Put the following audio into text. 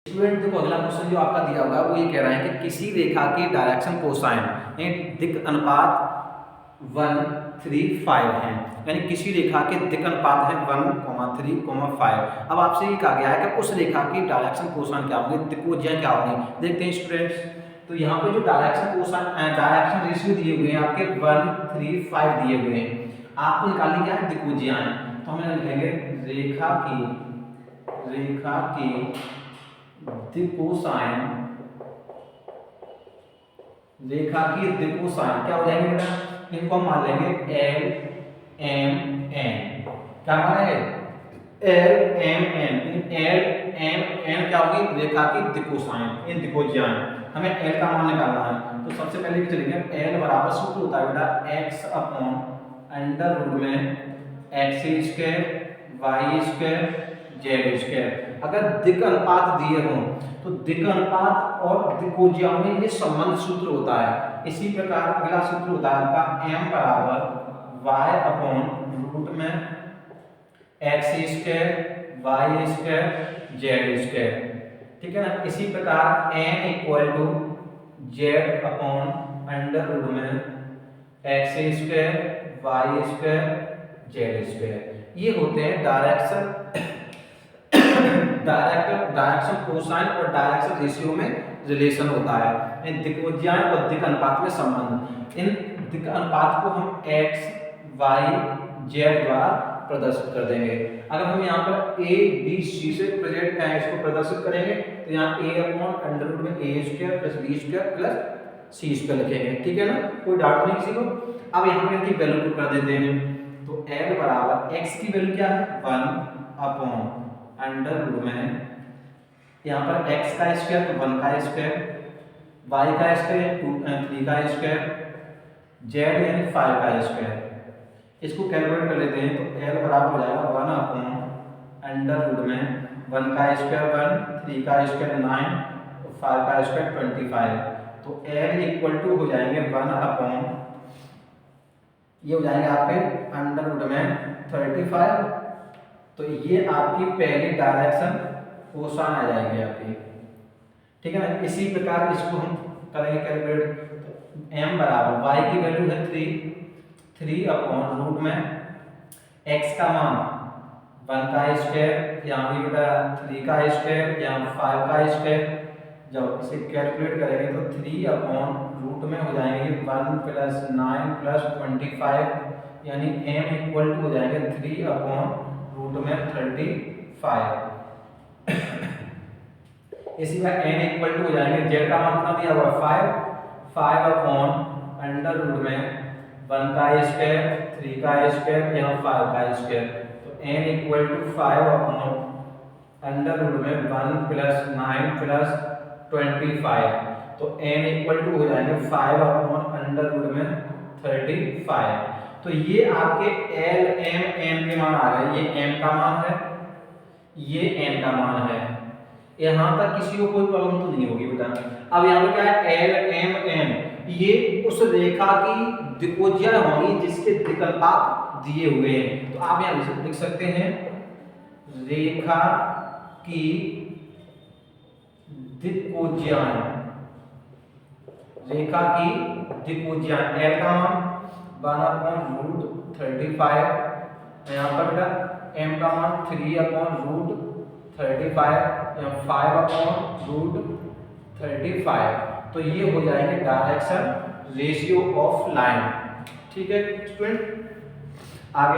Student देखो अगला question जो आपका दिया होगा वो ये कह रहा है कि किसी रेखा के डायरेक्शन कोसाइन दिक् अनुपात 1:3:5 है, यानी किसी रेखा के दिक् अनुपात है 1:3:5। अब आपसे ये कहा गया है कि उस रेखा की डायरेक्शन कोसाइन क्या होंगे, दिक्कोज्या क्या होंगे। देखते हैं स्टूडेंट्स, तो यहाँ पे जो डायरेक्शन कोसाइन डायरेक्शन रेशियो दिए हुए हैं आपके 1:3:5 दिए हुए हैं, आपको निकालनी क्या है, दिक्कोज्या है। तो हम लिखेंगे रेखा की दिक्कोसाइन, रेखा की दिक्कोसाइन क्या हो जाएंगे बेटा, इनको हम मान लेंगे एल एम एन। क्या मानेंगे, L M N. L M N क्या होगी, रेखा की दिक्कोसाइन, इन दिक्कोज्याएं। हमें एल का मान निकालना है, तो सबसे पहले भी चलेंगे, एल बराबर सूत्र होता है बेटा एक्स अपॉन अंडर रूट में X square Y square Z square. अगर दिक् अनुपात दिए हों तो दिक् अनुपात और दिक्कोज्याओं में ये संबंध सूत्र होता है। इसी प्रकार अगला सूत्र होता है आपका m बराबर y अपॉन रूट में X square Y square Z square, ठीक है ना। इसी प्रकार n equal to Z upon under root में X square Y square Z square. ये होते हैं डायरेक्शन कोसाइन और डायरेक्शन रेशियो में रिलेशन होता है, इन दिक्कोज्याएं और दिक् अनुपात में संबंध। इन दिक् अनुपात को हम x y z द्वारा प्रदर्शित कर देंगे। अगर हम यहाँ पर a b c से प्रेजेंट इसको प्रदर्शित करेंगे तो यहाँ a अपॉन अंडर रूट में a square plus b square plus c square लिखेंगे, ठीक है ना, कोई डाउट नहीं किसी को। अब यहाँ पे इनकी वैल्यू पुट कर देते हैं, तो l बराबर x की वैल्यू क्या है 1 अपॉन अंडर रूट में यहाँ पर x का स्क्वायर तो 1 का स्क्वायर, y का स्क्वायर 3 का स्क्वायर, z यानी 5 का स्क्वायर। इसको कैलकुलेट कर लेते हैं, तो l बराबर हो जाएगा 1 अपॉन अंडर रूट में 1 का स्क्वायर 1, 3 का स्क्वायर 9, 5 का स्क्वायर 25। तो l इक्वल टू हो जाएंगे 1 अपॉन, ये हो जाएंगे आपके अंडर रूट में 35। तो ये आपकी पहली डायरेक्शन कोसाइन आ जाएगी आपकी, ठीक है ना। इसी प्रकार इसको हम करेंगे कैलकुलेट, तो m बराबर y की वैल्यू है 3 अपॉन रूट में x का मान 1 का स्क्वायर, यहाँ भी बेटा 3 का स्क्वायर, यहाँ 5 का स्क्वायर। जब इसे कैलकुलेट करेंगे तो 3 अपॉन रूट में हो जाएंगे 1 प्लस 9 प्लस 25, यानी m इक्वल टू हो जाएंगे 3 अपॉन रूट में 35। इसी का n इक्वल टू हो जाएंगे, z का मान कितना दिया हुआ है 5 अपॉन अंडर रूट में 1 का स्क्वायर 3 का स्क्वायर यहाँ 5 का स्क्वायर। तो n equal to 5 upon under root में 1 प्लस 9 प्लस 25। तो n इक्वल टू हो जाएंगे 5 अपॉन अंडर रूट में 35। तो ये आपके l m n के मान आ गए, ये m का मान है, ये n का मान है। यहाँ तक किसी को कोई प्रॉब्लम तो नहीं होगी बेटा। अब यहाँ पे क्या है l m n, ये उस रेखा की दिक्कोज्या होंगी जिसके दिक् अनुपात दिए हुए हैं। तो आप यहाँ लिख सकते हैं रेखा की दिक्कोज्याएं, रेखा की दिक्कोज्याएं, l का मान 1/√35, यहाँ पर बेटा m का मान 3/√35, यहाँ 5/√35। तो ये हो जाएंगे डायरेक्शन रेशियो ऑफ लाइन, ठीक है स्टूडेंट। आगे